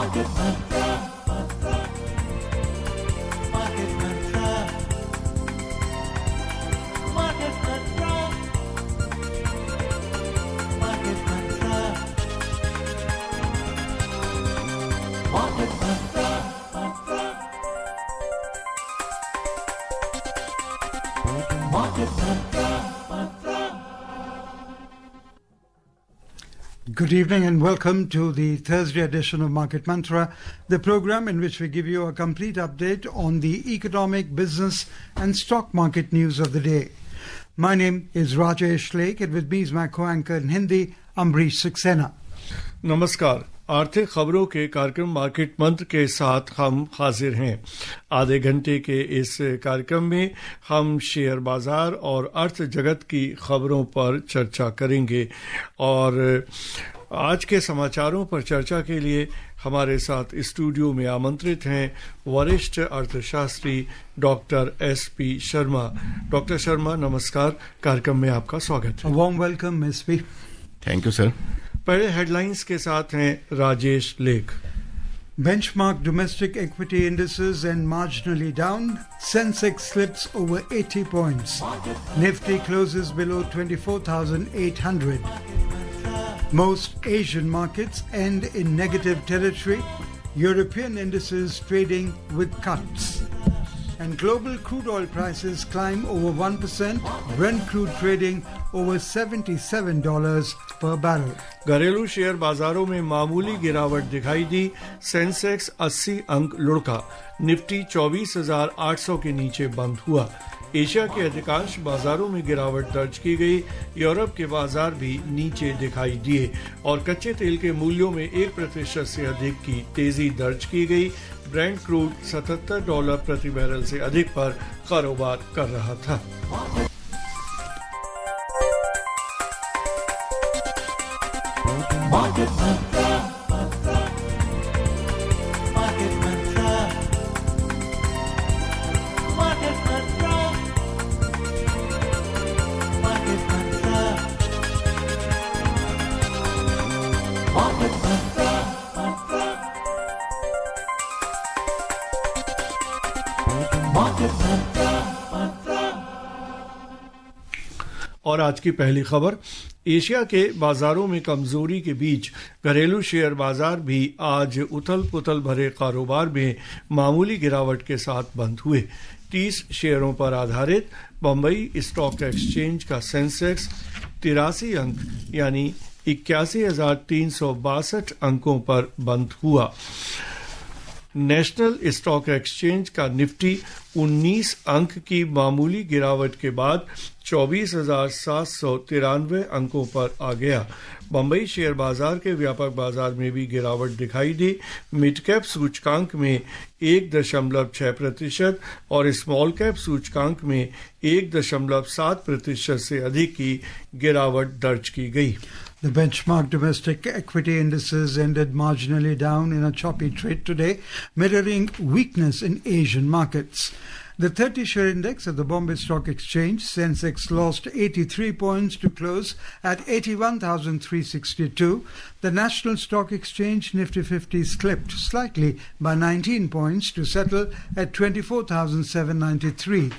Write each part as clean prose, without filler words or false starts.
Market Mantra. Market Mantra. Market Mantra. Market Mantra. Market Mantra. Market Mantra. Good evening and welcome to the Thursday edition of Market Mantra, the program in which we give you a complete update on the economic, business and stock market news of the day. My name is Rajesh Lake and with me is my co-anchor in Hindi, Ambrish Saxena. नमस्कार। आर्थिक खबरों के कार्यक्रम market मंत्र के साथ हम हाजिर हैं। आधे घंटे के इस कार्यक्रम में हम शेयर बाजार और अर्थ जगत की खबरों पर चर्चा करेंगे और आज के समाचारों पर चर्चा के लिए हमारे साथ स्टूडियो में आमंत्रित हैं वरिष्ठ अर्थशास्त्री doctor SP Sharma. Doctor Sharma नमस्कार, कार्यक्रम में आपका स्वागत है। Warm welcome SP. Thank you sir. पहले हेडलाइंस के साथ हैं राजेश लेख। Benchmark domestic equity indices and marginally down. Sensex slips over 80 points. Nifty closes below 24,800. Most Asian markets end in negative territory. European indices trading with cuts. And global crude oil prices climb over 1%. Brent crude trading over $77 per barrel. घरेलू share बाजारों में मामूली गिरावट दिखाई दी। Sensex 80 अंक लुढ़का। Nifty 24,800 के नीचे बंद हुआ। एशिया के अधिकांश बाजारों में गिरावट दर्ज की गई। यूरोप के बाजार भी नीचे दिखाई दिए और कच्चे तेल के मूल्यों में 1% से अधिक की तेजी दर्ज की गई। ब्रेंट क्रूड $77 प्रति बैरल से अधिक पर कारोबार कर रहा था। Market Mantra. Market Mantra. Market Mantra. Market Mantra. Market Mantra. Market Mantra. और आज की पहली खबर, एशिया के बाजारों में कमजोरी के बीच घरेलू शेयर बाजार भी आज उथल पुथल भरे कारोबार में मामूली गिरावट के साथ बंद हुए। 30 शेयरों पर आधारित बंबई स्टॉक एक्सचेंज का सेंसेक्स 83 अंक यानी 81,362 अंकों पर बंद हुआ। नेशनल स्टॉक एक्सचेंज का निफ्टी 19 अंक की मामूली गिरावट के बाद 24,793 अंकों पर आ गया। बंबई शेयर बाजार के व्यापक बाजार में भी गिरावट दिखाई दी। मिड कैप सूचकांक में 1.6% और स्मॉल कैप सूचकांक में 1.7% से अधिक की गिरावट दर्ज की गई। The benchmark domestic equity indices ended marginally down in a choppy trade today, mirroring weakness in Asian markets. The 30-share index at the Bombay Stock Exchange, Sensex, lost 83 points to close at 81,362. The National Stock Exchange Nifty 50 slipped slightly by 19 points to settle at 24,793.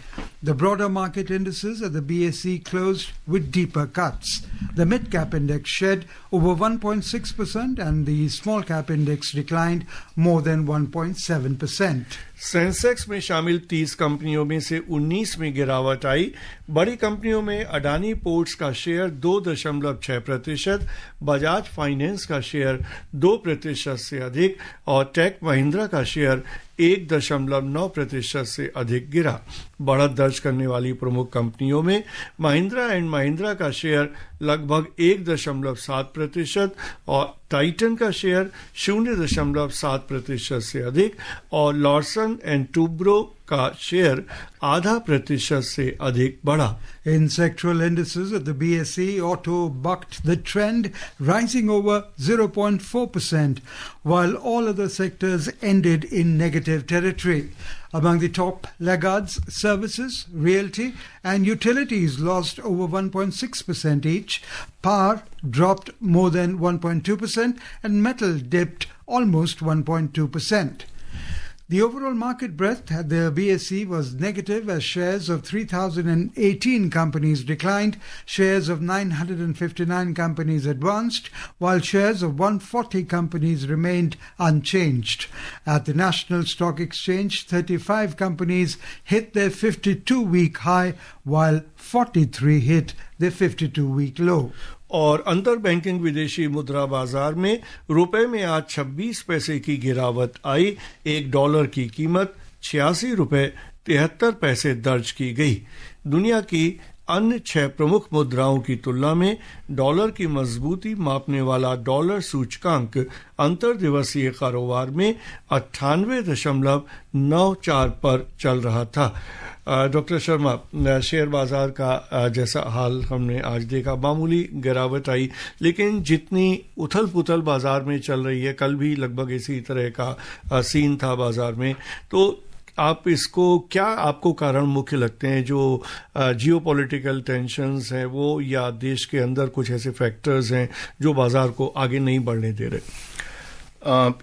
The broader market indices at the BSE closed with deeper cuts. The mid-cap index shed over 1.6% and the small-cap index declined more than 1.7%. Sensex में शामिल 30 कंपनियों में से 19 में गिरावट आई। बड़ी कंपनियों में अडानी पोर्ट्स का शेयर 2.6%, बजाज फाइनेंस का शेयर 2% से अधिक और टेक महिंद्रा का शेयर 1.9% से अधिक गिरा। बढ़त दर्ज करने वाली प्रमुख कंपनियों में महिंद्रा एंड महिंद्रा का शेयर लगभग 1.7% और टाइटन का शेयर 0.7% से अधिक और लॉर्सन एंड टूब्रो का शेयर 0.5% से अधिक बढ़ा। In sectoral indices at the BSE, auto bucked the trend, rising over 0.4%, while all other sectors ended in negative territory. Among the top laggards, services, realty, and utilities lost over 1.6% each. Power dropped more than 1.2%, and metal dipped almost 1.2%. The overall market breadth at the BSE was negative as shares of 3,018 companies declined, shares of 959 companies advanced, while shares of 140 companies remained unchanged. At the National Stock Exchange, 35 companies hit their 52-week high, while 43 hit their 52-week low. और अंतर banking विदेशी मुद्रा बाजार में रुपए में आज 26 पैसे की गिरावट आई। $1 की कीमत 86 रुपए 73 पैसे दर्ज की गई। दुनिया की अन्य 6 प्रमुख मुद्राओं की तुलना में डॉलर की मजबूती मापने वाला डॉलर सूचकांक अंतर दिवसीय कारोबार में 98.94 पर चल रहा था। डॉक्टर शर्मा, शेयर बाजार का जैसा हाल हमने आज देखा, मामूली गिरावट आई, लेकिन जितनी उथल पुथल बाजार में चल रही है, कल भी लगभग इसी तरह का सीन था बाजार में, तो आप इसको क्या आपको कारण मुख्य लगते हैं? जो जियोपॉलिटिकल टेंशन्स हैं वो, या देश के अंदर कुछ ऐसे फैक्टर्स हैं जो बाजार को आगे नहीं बढ़ने दे रहे?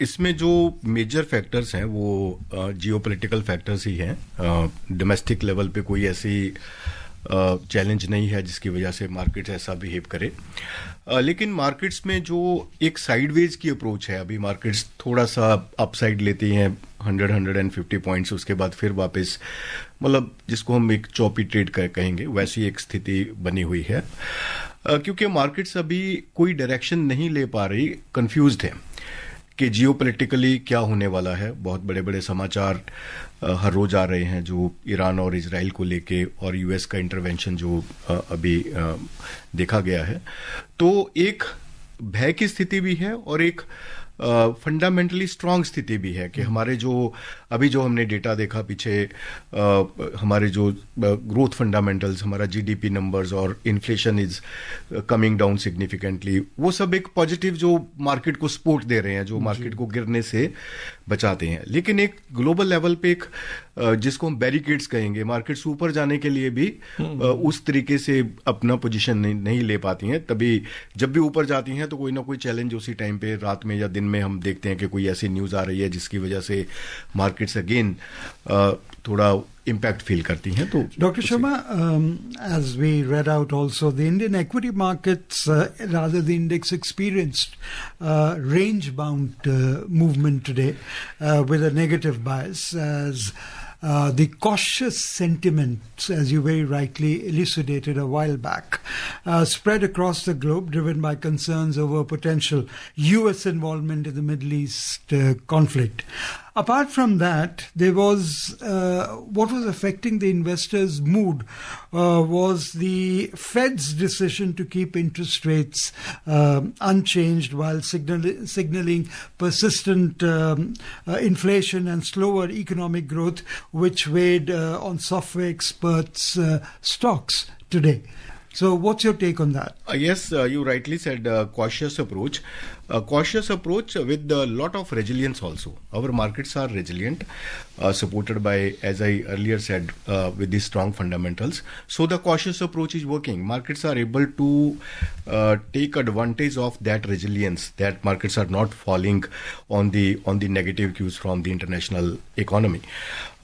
इसमें जो मेजर फैक्टर्स हैं वो जियोपॉलिटिकल फैक्टर्स ही हैं। डोमेस्टिक लेवल पे कोई ऐसी चैलेंज नहीं है जिसकी वजह से मार्केट्स ऐसा बिहेव करे। लेकिन मार्केट्स में जो एक साइडवेज की अप्रोच है, अभी मार्केट्स थोड़ा सा अपसाइड लेती हैं 100-150 पॉइंट्स, उसके बाद फिर वापस, मतलब जिसको हम एक चॉपी ट्रेड कहेंगे, वैसी एक स्थिति बनी हुई है। क्योंकि मार्केट्स अभी कोई डायरेक्शन नहीं ले पा रही, कंफ्यूज्ड है कि जियोपॉलिटिकली क्या होने वाला है। बहुत बड़े बड़े समाचार हर रोज आ रहे हैं जो ईरान और इजराइल को लेके, और यूएस का इंटरवेंशन जो अभी देखा गया है। तो एक भय की स्थिति भी है और एक फंडामेंटली स्ट्रांग स्थिति भी है कि हमारे जो अभी जो हमने डेटा देखा पीछे, हमारे जो ग्रोथ फंडामेंटल्स, हमारा जीडीपी नंबर्स और inflation is coming down significantly, वो सब एक पॉजिटिव जो मार्केट को सपोर्ट दे रहे हैं, जो मार्केट को गिरने से बचाते हैं। लेकिन एक ग्लोबल लेवल पे एक जिसको हम बैरिकेड्स कहेंगे, मार्केट्स ऊपर जाने के लिए भी उस तरीके से अपना पोजीशन नहीं ले पाती हैं। तभी जब भी ऊपर जाती हैं तो कोई ना कोई चैलेंज उसी टाइम पे, रात में या दिन में, हम देखते हैं कि कोई ऐसी न्यूज आ रही है जिसकी वजह से मार्केट्स अगेन थोड़ा impact feel करती हैं। तो Dr. Sharma, as we read out also, the Indian equity markets, rather the index experienced range-bound movement today with a negative bias as the cautious sentiment, as you very rightly elucidated a while back, spread across the globe, driven by concerns over potential U.S. involvement in the Middle East conflict. Apart from that, there was what was affecting the investors' mood was the Fed's decision to keep interest rates unchanged while signaling persistent inflation and slower economic growth, which weighed on software experts' stocks today. So what's your take on that? Yes, you rightly said cautious approach. Cautious approach with a lot of resilience also. Our markets are resilient, supported by, as I earlier said, with these strong fundamentals. So the cautious approach is working. Markets are able to take advantage of that resilience, that markets are not falling on the negative cues from the international economy.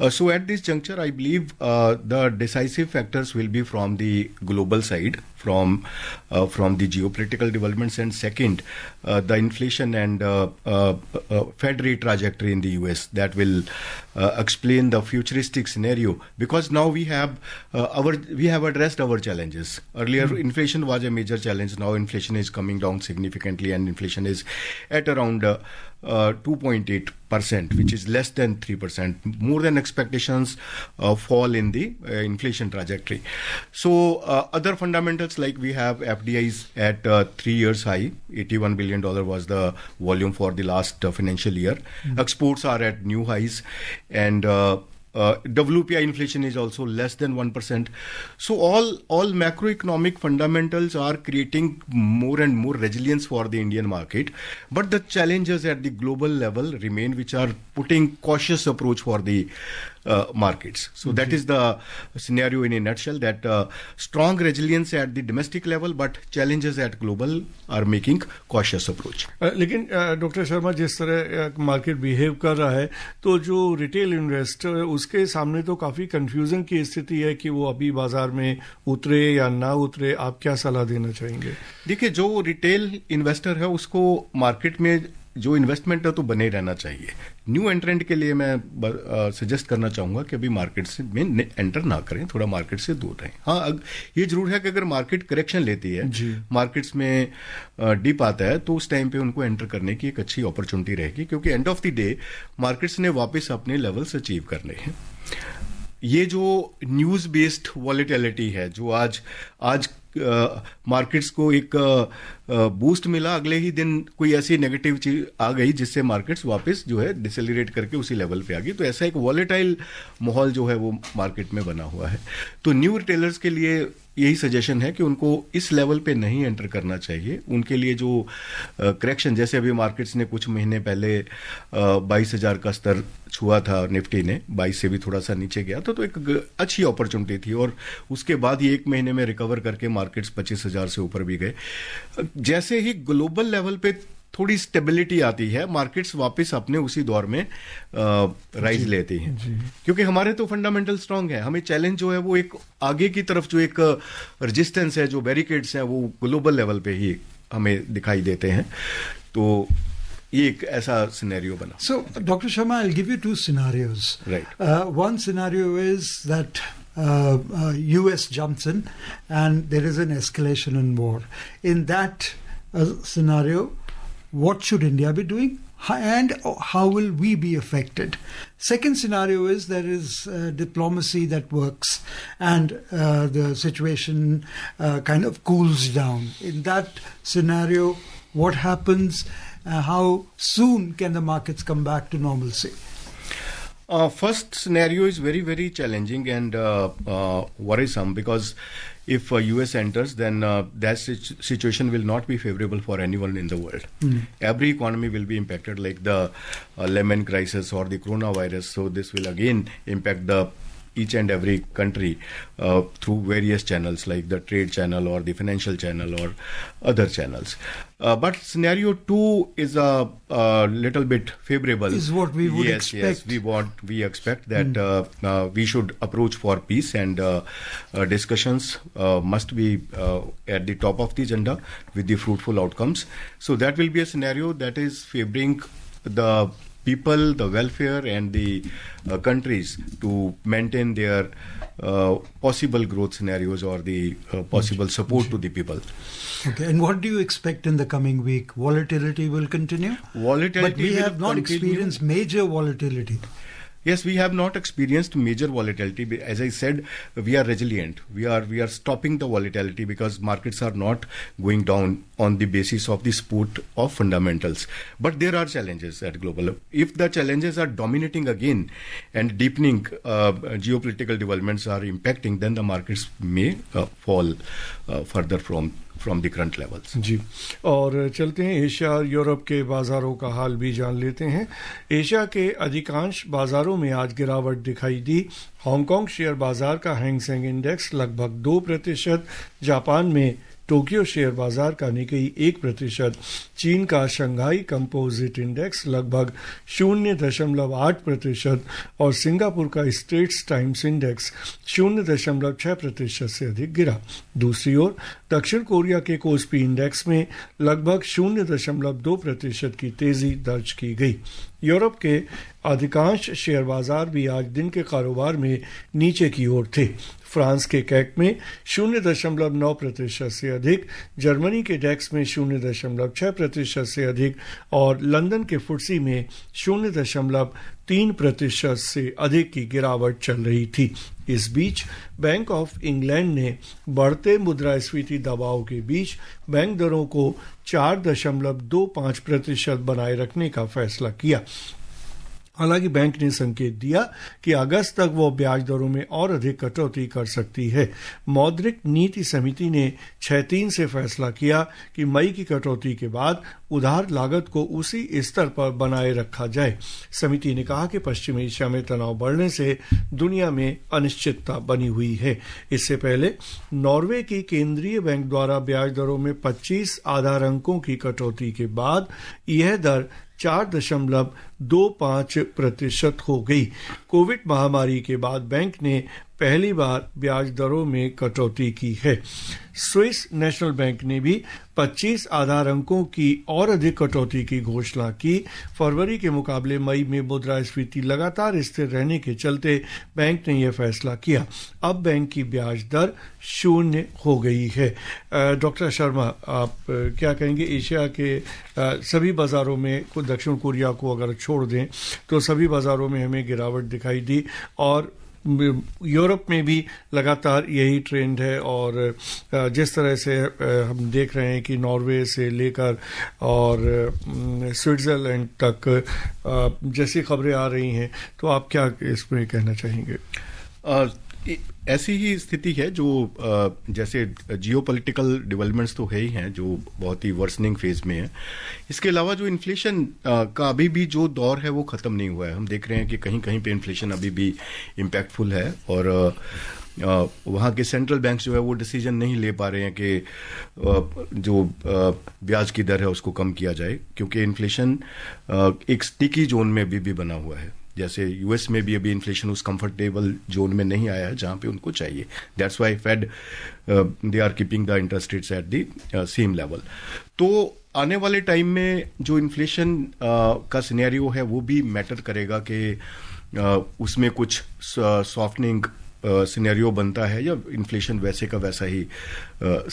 So at this juncture, I believe the decisive factors will be from the global side, from the geopolitical developments, and second, the inflation and Fed rate trajectory in the US that will explain the futuristic scenario, because now we have addressed our challenges. Earlier, inflation was a major challenge. Now inflation is coming down significantly, and inflation is at around 2.8%, which is less than 3%, more than expectations fall in the inflation trajectory. So other fundamentals, like we have FDIs at 3 years high, $81 billion was the volume for the last financial year. Exports are at new highs, and WPI inflation is also less than 1%. So all macroeconomic fundamentals are creating more and more resilience for the Indian market. But the challenges at the global level remain, which are putting cautious approach for the markets. So that is the scenario in a nutshell, that strong resilience at the domestic level, but challenges at global are making cautious approach. लेकिन doctor Sharma, जिस तरह market behave कर रहा है, तो जो retail investor है उसके सामने तो काफी कंफ्यूजन की स्थिति है कि वो अभी बाजार में उतरे या ना उतरे. आप क्या सलाह देना चाहेंगे? देखिए, जो रिटेल इन्वेस्टर है उसको मार्केट में जो इन्वेस्टमेंट है तो बने रहना चाहिए. न्यू एंट्रेंट के लिए मैं सजेस्ट करना चाहूंगा कि अभी मार्केट से में एंटर ना करें, थोड़ा मार्केट से दूर रहें. हाँ, ये जरूर है कि अगर मार्केट करेक्शन लेती है, मार्केट्स में डिप आता है, तो उस टाइम पे उनको एंटर करने की एक अच्छी अपॉर्चुनिटी रहेगी, क्योंकि end of the day markets ने वापस अपने लेवल्स अचीव करने हैं. ये जो न्यूज बेस्ड वॉलेटिलिटी है, जो आज मार्केट्स को एक बूस्ट मिला, अगले ही दिन कोई ऐसी नेगेटिव चीज आ गई जिससे मार्केट्स वापस जो है डिसेलरेट करके उसी लेवल पे आ गई. तो ऐसा एक वॉलेटाइल माहौल जो है वो मार्केट में बना हुआ है. तो न्यू रिटेलर्स के लिए यही सजेशन है कि उनको इस लेवल पे नहीं एंटर करना चाहिए. उनके लिए जो करेक्शन, जैसे अभी मार्केट्स ने कुछ महीने पहले 22,000 का स्तर छुआ था, निफ्टी ने 22 से भी थोड़ा सा नीचे गया था, तो एक अच्छी अपॉर्चुनिटी थी. और उसके बाद ही एक महीने में रिकवर करके मार्केट्स 25,000 से ऊपर भी गए. जैसे ही ग्लोबल लेवल पे थोड़ी स्टेबिलिटी आती है, मार्केट्स वापस अपने उसी दौर में राइज लेती हैं, क्योंकि हमारे तो फंडामेंटल स्ट्रांग है. हमें चैलेंज जो है वो एक आगे की तरफ जो एक रेजिस्टेंस है, जो बैरिकेड्स हैं, वो ग्लोबल लेवल पे ही हमें दिखाई देते हैं. तो ये एक ऐसा सिनेरियो बना. So, Dr. Sharma, I'll give you two scenarios. Right. One scenario is that US jumps in and there is an escalation in war. In that scenario, what should India be doing? And how will we be affected? Second scenario is there is diplomacy that works and the situation kind of cools down. In that scenario, what happens? How soon can the markets come back to normalcy? First scenario is very, very challenging and worrisome, because if US enters, then that situation will not be favorable for anyone in the world. Every economy will be impacted, like the Lehman crisis or the coronavirus. So this will again impact each and every country through various channels, like the trade channel or the financial channel or other channels. But scenario 2 is a little bit favorable. Is what we would expect. Yes, we expect that we should approach for peace, and discussions must be at the top of the agenda with the fruitful outcomes. So that will be a scenario that is favoring the people, the welfare, and the countries to maintain their possible growth scenarios or the possible support to the people. Okay, and what do you expect in the coming week? Volatility will continue? Volatility, but we have not experienced major volatility. Yes, we have not experienced major volatility. As I said, we are resilient. We are stopping the volatility because markets are not going down on the basis of the support of fundamentals. But there are challenges at global level. If the challenges are dominating again and deepening, geopolitical developments are impacting, then the markets may fall further from the current levels. जी, और चलते हैं Asia और Europe के बाजारों का हाल भी जान लेते हैं. एशिया के अधिकांश बाजारों में आज गिरावट दिखाई दी. हांगकांग शेयर बाजार का हैंग सेंग इंडेक्स लगभग 2%, जापान में टोक्यो शेयर बाजार का निकेई 1%, चीन का शंघाई कंपोजिट इंडेक्स लगभग 0.8% और सिंगापुर का स्ट्रेट्स टाइम्स इंडेक्स 0.6% से अधिक गिरा. दूसरी ओर दक्षिण कोरिया के कोस्पी इंडेक्स में लगभग 0.2% की तेजी दर्ज की गई. यूरोप के अधिकांश शेयर बाजार भी आज दिन के कारोबार में नीचे की ओर थे. फ्रांस के कैक में 0.9% से अधिक, जर्मनी के डेक्स में 0.6% से अधिक और लंदन के फुट्सी में 0.3% से अधिक की गिरावट चल रही थी. इस बीच बैंक ऑफ इंग्लैंड ने बढ़ते मुद्रास्फीति दबाव के बीच बैंक दरों को 4.25% बनाए रखने का फैसला किया. हालांकि बैंक ने संकेत दिया कि अगस्त तक वो ब्याज दरों में और अधिक कटौती कर सकती है। मौद्रिक नीति समिति ने 6-3 से फैसला किया कि मई की कटौती के बाद उधार लागत को उसी स्तर पर बनाए रखा जाए। समिति ने कहा कि पश्चिम एशिया में तनाव बढ़ने से दुनिया में अनिश्चितता बनी हुई है। इससे पहले नॉर्वे की केंद्रीय बैंक द्वारा ब्याज दरों में 25 आधार अंकों की कटौती के बाद यह दर 4.25% हो गई। कोविड महामारी के बाद बैंक ने पहली बार ब्याज दरों में कटौती की है। स्विस नेशनल बैंक ने भी 25 आधार अंकों की और अधिक कटौती की घोषणा की। फरवरी के मुकाबले मई में मुद्रास्फीति लगातार स्थिर रहने के चलते बैंक ने यह फैसला किया। अब बैंक की ब्याज दर 0 हो गई है। डॉक्टर शर्मा, आप क्या कहेंगे? एशिया के सभी बाजारों में, दक्षिण कोरिया को अगर छोड़ दें तो सभी बाजारों में हमें गिरावट दिखाई दी और यूरोप में भी लगातार यही ट्रेंड है। और जिस तरह से हम देख रहे हैं कि नॉर्वे से लेकर और स्विट्जरलैंड तक जैसी खबरें आ रही हैं, तो आप क्या इसमें कहना चाहेंगे? ऐसी ही स्थिति है जो जैसे जियोपॉलिटिकल डेवलपमेंट्स तो है ही हैं जो बहुत ही वर्सनिंग फेज में है। इसके अलावा जो इन्फ्लेशन का अभी भी जो दौर है वो खत्म नहीं हुआ है। हम देख रहे हैं कि कहीं कहीं पे इन्फ्लेशन अभी भी इम्पैक्टफुल है और वहाँ के सेंट्रल बैंक जो है वो डिसीजन नहीं ले पा रहे हैं कि जो ब्याज की दर है उसको कम किया जाए, क्योंकि इन्फ्लेशन एक स्टिकी जोन में भी बना हुआ है। जैसे यूएस में भी अभी इन्फ्लेशन उस कंफर्टेबल जोन में नहीं आया है जहां पे उनको चाहिए। That's why Fed they are keeping the interest rates at the same level. तो आने वाले टाइम में जो इन्फ्लेशन का सिनेरियो है वो भी मैटर करेगा कि उसमें कुछ सॉफ्टनिंग सिनेरियो बनता है या इन्फ्लेशन वैसे का वैसा ही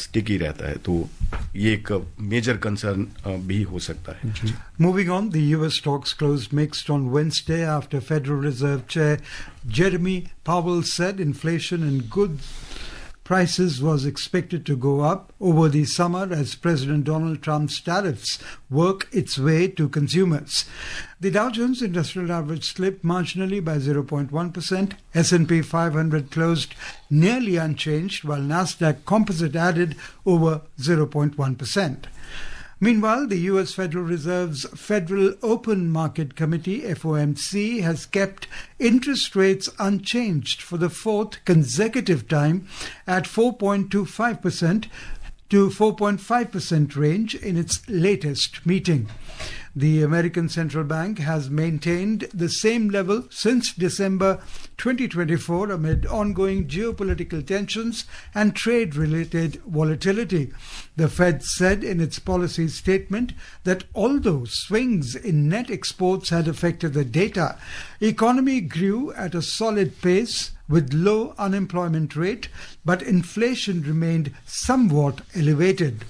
स्टिकी रहता है। तो ये एक मेजर कंसर्न भी हो सकता है। Moving on, the US stocks closed mixed on Wednesday after Federal Reserve Chair Jeremy Powell said inflation in goods prices was expected to go up over the summer as President Donald Trump's tariffs work its way to consumers. The Dow Jones Industrial Average slipped marginally by 0.1%. S&P 500 closed nearly unchanged, while Nasdaq Composite added over 0.1%. Meanwhile, the U.S. Federal Reserve's Federal Open Market Committee, FOMC, has kept interest rates unchanged for the fourth consecutive time at 4.25% to 4.5% range in its latest meeting. The American Central Bank has maintained the same level since December 2024 amid ongoing geopolitical tensions and trade-related volatility. The Fed said in its policy statement that although swings in net exports had affected the data, economy grew at a solid pace with low unemployment rate, but inflation remained somewhat elevated.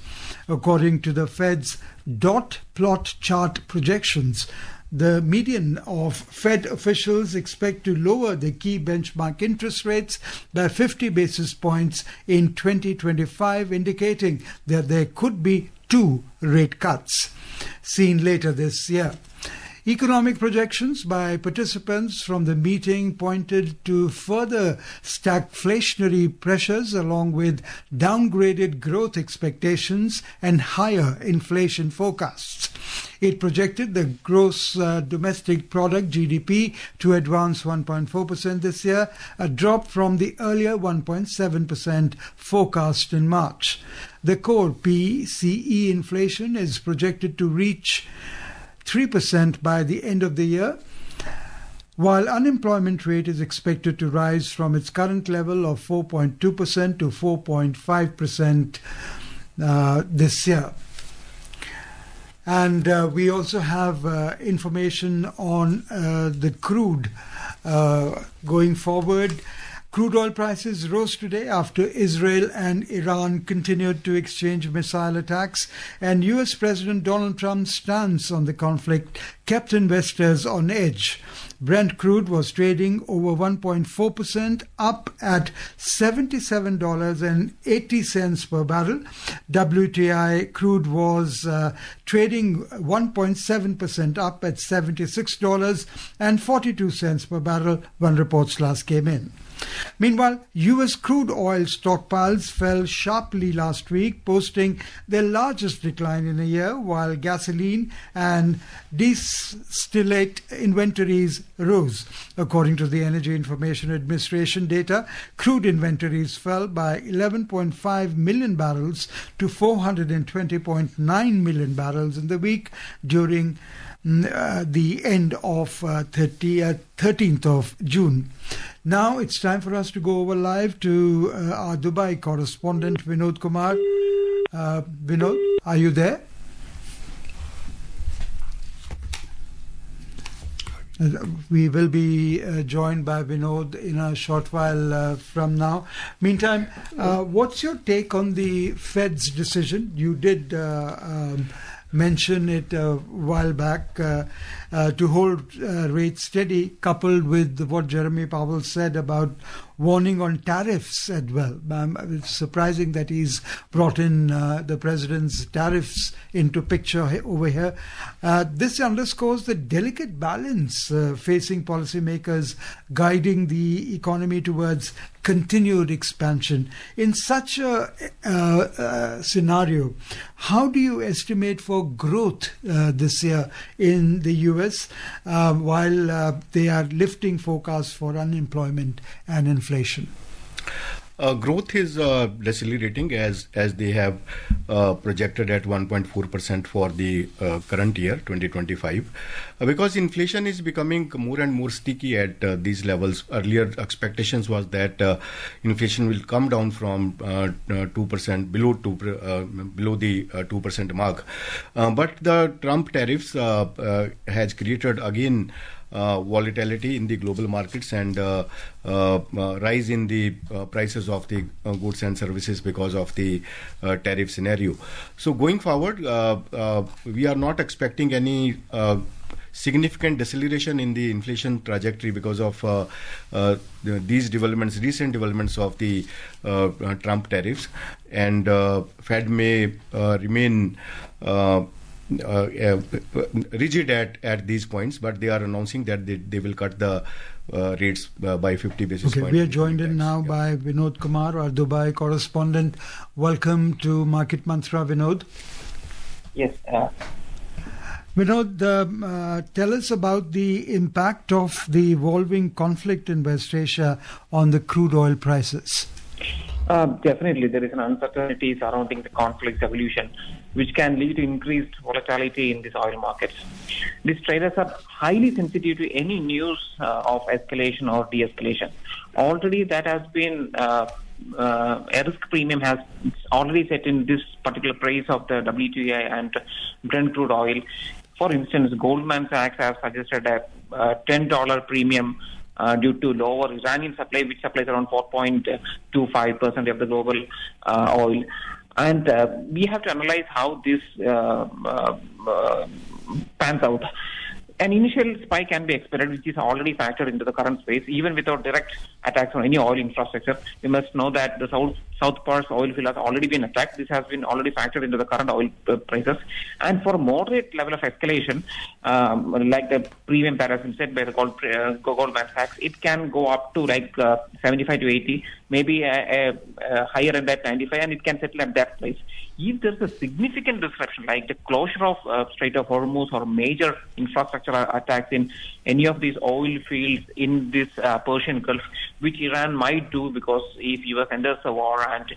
According to the Fed's dot plot chart projections, the median of Fed officials expect to lower the key benchmark interest rates by 50 basis points in 2025, indicating that there could be 2 rate cuts seen later this year. Economic projections by participants from the meeting pointed to further stagflationary pressures along with downgraded growth expectations and higher inflation forecasts. It projected the gross domestic product GDP to advance 1.4% this year, a drop from the earlier 1.7% forecast in March. The core PCE inflation is projected to reach 3% by the end of the year, while unemployment rate is expected to rise from its current level of 4.2% to 4.5% this year. And we also have information on the crude going forward. Crude oil prices rose today after Israel and Iran continued to exchange missile attacks, and US President Donald Trump's stance on the conflict kept investors on edge. Brent crude was trading over 1.4% up at $77.80 per barrel. WTI crude was trading 1.7% up at $76.42 per barrel when reports last came in. Meanwhile, U.S. crude oil stockpiles fell sharply last week, posting their largest decline in a year, while gasoline and distillate inventories rose. According to the Energy Information Administration data, crude inventories fell by 11.5 million barrels to 420.9 million barrels in the week during the end of 13th of June. Now it's time for us to go over live to our Dubai correspondent Vinod Kumar. Vinod, are you there? We will be joined by Vinod in a short while from now. Meantime, what's your take on the Fed's decision? You did mention it a while back to hold rates steady, coupled with what Jeremy Powell said about warning on tariffs as well. It's surprising that he's brought in the president's tariffs into picture over here. This underscores the delicate balance facing policymakers guiding the economy towards continued expansion. In such a scenario, how do you estimate for growth this year in the US while they are lifting forecasts for unemployment and inflation? Growth is decelerating as they have projected at 1.4% for the current year, 2025, because inflation is becoming more and more sticky at these levels. Earlier expectations was that inflation will come down from 2% below the 2% mark, but the Trump tariffs has created again volatility in the global markets and rise in the prices of the goods and services because of the tariff scenario. So going forward, we are not expecting any significant deceleration in the inflation trajectory because of these developments, recent developments of the Trump tariffs, and Fed may remain rigid at these points, but they are announcing that they will cut the rates by 50 basis points. We are joined in now by Vinod Kumar, our Dubai correspondent. Welcome to Market Mantra, Vinod. Yes. Vinod, tell us about the impact of the evolving conflict in West Asia on the crude oil prices. Definitely, there is an uncertainty surrounding the conflict's evolution, which can lead to increased volatility in these oil markets. These traders are highly sensitive to any news of escalation or de-escalation. Already that has been a risk premium has already set in this particular price of the WTI and Brent crude oil. For instance, Goldman Sachs has suggested a $10 premium due to lower Iranian supply, which supplies around 4.25% of the global oil. And we have to analyze how this pans out. An initial spike can be expected, which is already factored into the current space, even without direct attacks on any oil infrastructure. We must know that the South Pars oil field has already been attacked. This has been already factored into the current oil prices. And for moderate level of escalation, like the premium that has been set by the Goldman Sachs, it can go up to like 75 to 80, maybe higher end at 95, and it can settle at that place. If there's a significant disruption, like the closure of Strait of Hormuz or major infrastructure attacks in any of these oil fields in this Persian Gulf, which Iran might do, because if US enters a war and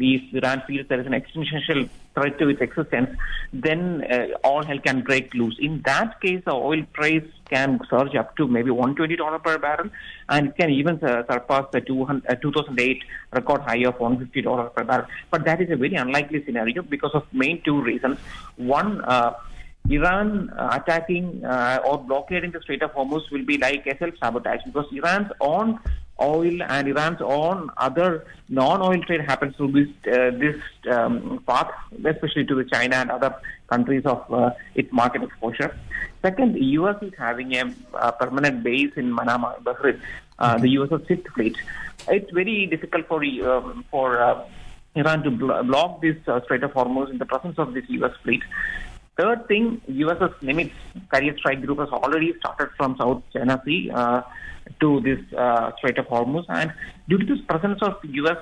if Iran feels there is an existential threat to its existence, then all hell can break loose. In that case, the oil price can surge up to maybe $120 per barrel, and it can even surpass the 2008 record high of $150 per barrel. But that is a very unlikely scenario because of main two reasons. One, Iran attacking or blockading the Strait of Hormuz will be like a self-sabotage, because Iran's own oil and Iran's own other non-oil trade happens through this path, especially to the China and other countries of its market exposure. Second, the U.S. is having a permanent base in Manama, Bahrain, the U.S.'s fifth fleet. It's very difficult for Iran to block this Strait of Hormuz in the presence of this U.S. fleet. Third thing, U.S.'s Nimitz carrier strike group has already started from South China Sea to this Strait of Hormuz, and due to this presence of U.S.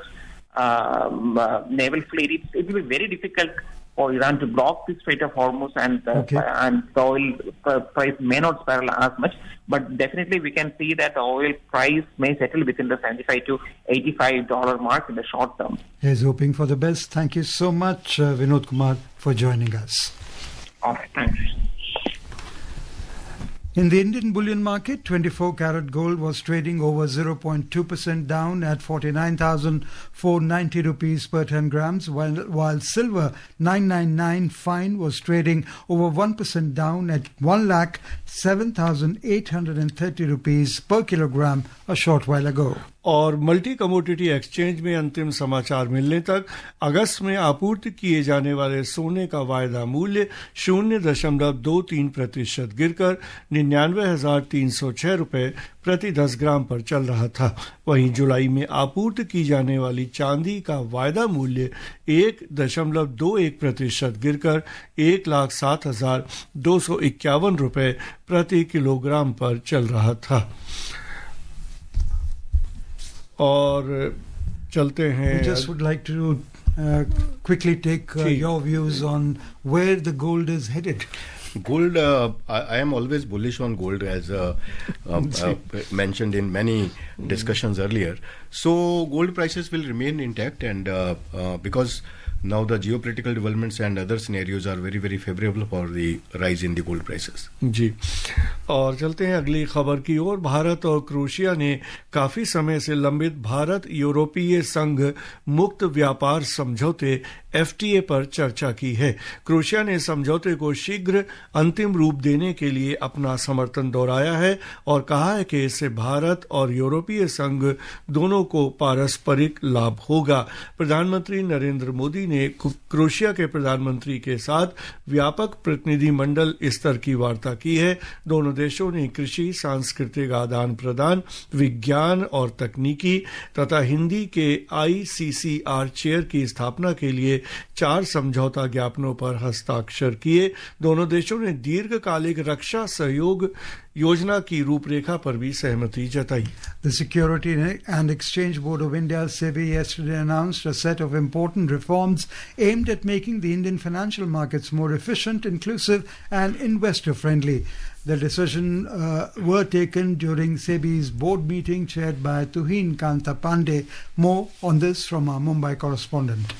Naval fleet, it will be very difficult for Iran to block the Strait of Hormuz, and the oil price may not spiral as much, but definitely we can see that the oil price may settle within the $75 to $85 mark in the short term. Here's hoping for the best. Thank you so much, Vinod Kumar, for joining us. All right, thanks. In the Indian bullion market, 24-carat gold was trading over 0.2% down at 49,490 rupees per 10 grams, while silver 999 fine was trading over 1% down at 1,07,830 rupees per kilogram a short while ago. और multi commodity exchange में अंतिम समाचार मिलने तक अगस्त में आपूर्ति किए जाने वाले सोने का वायदा मूल्य 0.23% गिरकर 99,306 रुपए प्रति 10 ग्राम पर चल रहा था। वहीं जुलाई में आपूर्ति की जाने वाली चांदी का वायदा मूल्य 1.21% गिरकर 1,07,251 रुपए प्रति किलोग्राम पर चल रहा था। और चलते हैं। We just would like to quickly take your views on where the gold is headed. Gold, I am always bullish on gold, as mentioned in many discussions earlier. So gold prices will remain intact, and because now the geopolitical developments and other scenarios are very, very favorable for the rise in the gold prices. जी, और चलते हैं अगली खबर की ओर। भारत और Croatia ने काफी समय से लंबित भारत यूरोपीय संघ मुक्त व्यापार समझौते FTA पर चर्चा की है। क्रोएशिया ने समझौते को शीघ्र अंतिम रूप देने के लिए अपना समर्थन दोहराया है और कहा है कि इससे भारत और यूरोपीय संघ दोनों को पारस्परिक लाभ होगा। प्रधानमंत्री नरेंद्र मोदी ने क्रोएशिया के प्रधानमंत्री के साथ व्यापक प्रतिनिधिमंडल स्तर की वार्ता की है। दोनों देशों ने कृषि, सांस्कृतिक आदान प्रदान, विज्ञान और तकनीकी तथा हिंदी के ICCR चेयर की स्थापना के लिए 4 समझौता ज्ञापनों पर हस्ताक्षर किए। दोनों देशों ने दीर्घकालिक रक्षा सहयोग योजना की रूपरेखा पर भी सहमति जताई। The Security and Exchange Board of India, SEBI, yesterday announced a set of important reforms aimed at making the Indian financial markets more efficient, inclusive and investor-friendly. The decision were taken during SEBI's board meeting chaired by Tuhin Kanta Pandey. More on this from our Mumbai correspondent.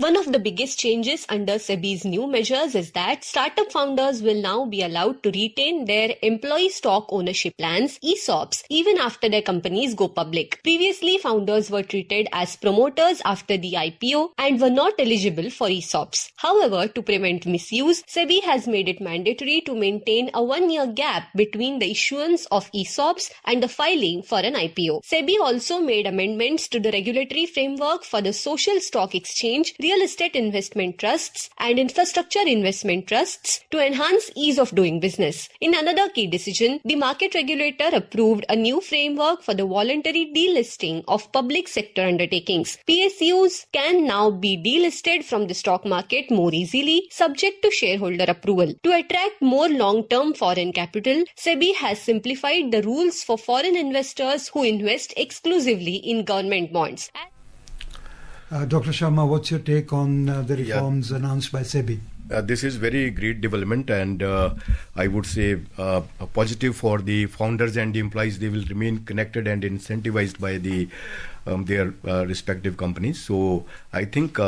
One of the biggest changes under SEBI's new measures is that startup founders will now be allowed to retain their employee stock ownership plans, ESOPs, even after their companies go public. Previously, founders were treated as promoters after the IPO and were not eligible for ESOPs. However, to prevent misuse, SEBI has made it mandatory to maintain a 1-year gap between the issuance of ESOPs and the filing for an IPO. SEBI also made amendments to the regulatory framework for the social stock exchange, real estate investment trusts and infrastructure investment trusts to enhance ease of doing business. In another key decision, the market regulator approved a new framework for the voluntary delisting of public sector undertakings. PSUs can now be delisted from the stock market more easily, subject to shareholder approval. To attract more long-term foreign capital, SEBI has simplified the rules for foreign investors who invest exclusively in government bonds. Dr. Sharma, what's your take on the reforms announced by SEBI? This is very great development, and I would say a positive for the founders and the employees. They will remain connected and incentivized by the their respective companies. So I think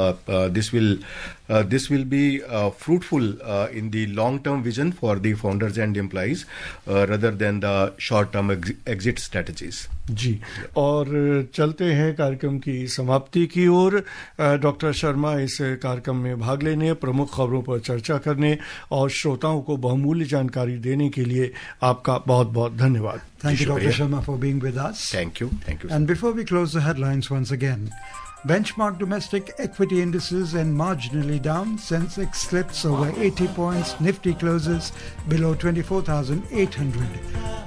this will be fruitful in the long-term vision for the founders and employees rather than the short-term exit strategies. जी, और चलते हैं कार्यक्रम की समाप्ति की ओर। Doctor Sharma इस कार्यक्रम में भाग लेने, प्रमुख खबरों पर चर्चा करने और श्रोताओं को बहुमूल्य जानकारी देने के लिए आपका बहुत बहुत धन्यवाद। Thank you, Dr. Sharma, for being with us. Thank you. And before we close the headlines once again, benchmark domestic equity indices and marginally down. Sensex slips over 80 points. Nifty closes below 24,800.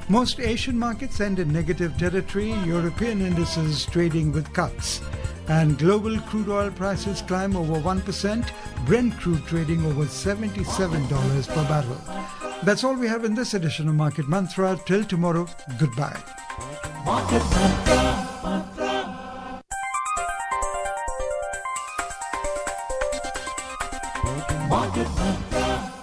Most Asian markets end in negative territory. European indices trading with cuts. And global crude oil prices climb over 1%. Brent crude trading over $77 per barrel. That's all we have in this edition of Market Mantra. Till tomorrow, goodbye. Market Mantra, Mantra. Market Mantra.